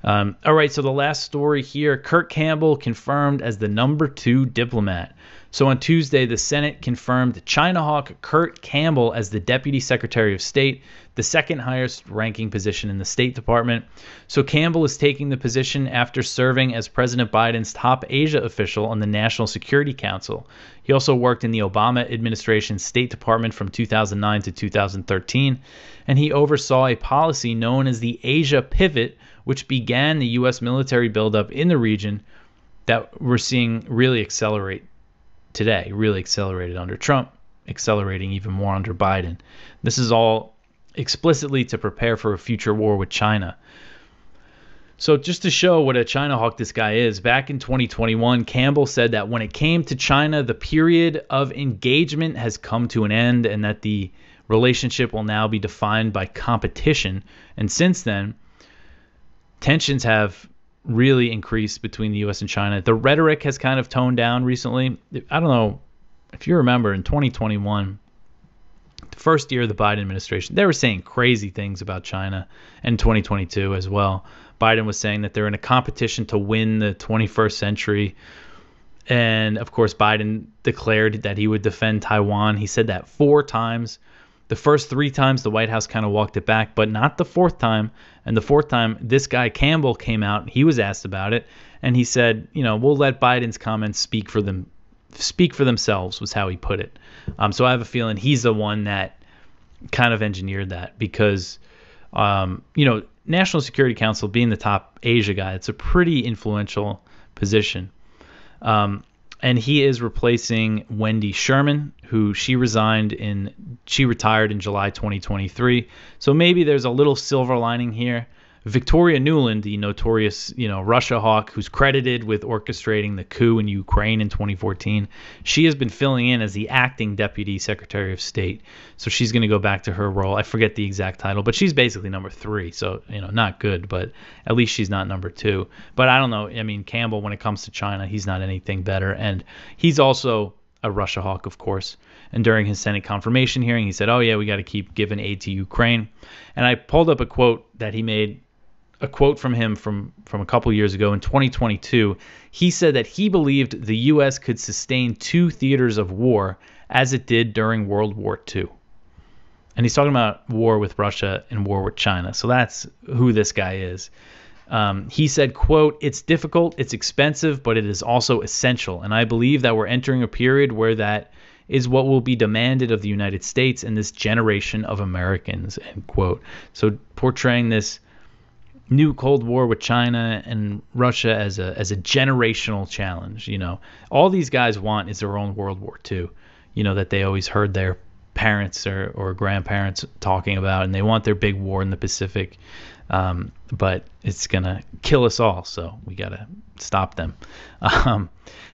All right, so the last story here, Kurt Campbell confirmed as the #2 diplomat. So on Tuesday, the Senate confirmed China hawk Kurt Campbell as the Deputy Secretary of State, the second highest ranking position in the State Department. So Campbell is taking the position after serving as President Biden's top Asia official on the National Security Council. He also worked in the Obama administration's State Department from 2009 to 2013, and he oversaw a policy known as the Asia Pivot, which began the U.S. military buildup in the region that we're seeing really accelerate today, really accelerated under Trump, accelerating even more under Biden. This is all explicitly to prepare for a future war with China. So just to show what a China hawk this guy is, back in 2021, Campbell said that when it came to China, the period of engagement has come to an end and that the relationship will now be defined by competition. And since then, tensions have really increased between the U.S. and China. The rhetoric has kind of toned down recently. I don't know if you remember in 2021, the first year of the Biden administration, they were saying crazy things about China, and 2022 as well. Biden was saying that they're in a competition to win the 21st century. And of course, Biden declared that he would defend Taiwan. He said that 4 times. The first 3 times, the White House kind of walked it back, but not the 4th time. And the 4th time, this guy Campbell came out. He was asked about it, and he said, we'll let Biden's comments speak for themselves, was how he put it. So I have a feeling he's the one that kind of engineered that because, National Security Council being the top Asia guy, it's a pretty influential position. And he is replacing Wendy Sherman, who she retired in July 2023. So maybe there's a little silver lining here. Victoria Nuland, the notorious, Russia hawk who's credited with orchestrating the coup in Ukraine in 2014, she has been filling in as the acting Deputy Secretary of State. So she's going to go back to her role. I forget the exact title, but she's basically #3. So, not good, but at least she's not #2. But I don't know. I mean, Campbell, when it comes to China, he's not anything better. And he's also a Russia hawk, of course. And during his Senate confirmation hearing, he said, oh, yeah, we got to keep giving aid to Ukraine. And I pulled up a quote that he made. A quote from him from a couple years ago in 2022. He said that he believed the U.S. could sustain 2 theaters of war as it did during World War II. And he's talking about war with Russia and war with China. So that's who this guy is. He said, quote, "It's difficult, it's expensive, but it is also essential. And I believe that we're entering a period where that is what will be demanded of the United States and this generation of Americans," end quote. So portraying this new Cold War with China and Russia as a generational challenge. All these guys want is their own World War II, that they always heard their parents or grandparents talking about, and they want their big war in the Pacific, but it's gonna kill us all, so we gotta stop them.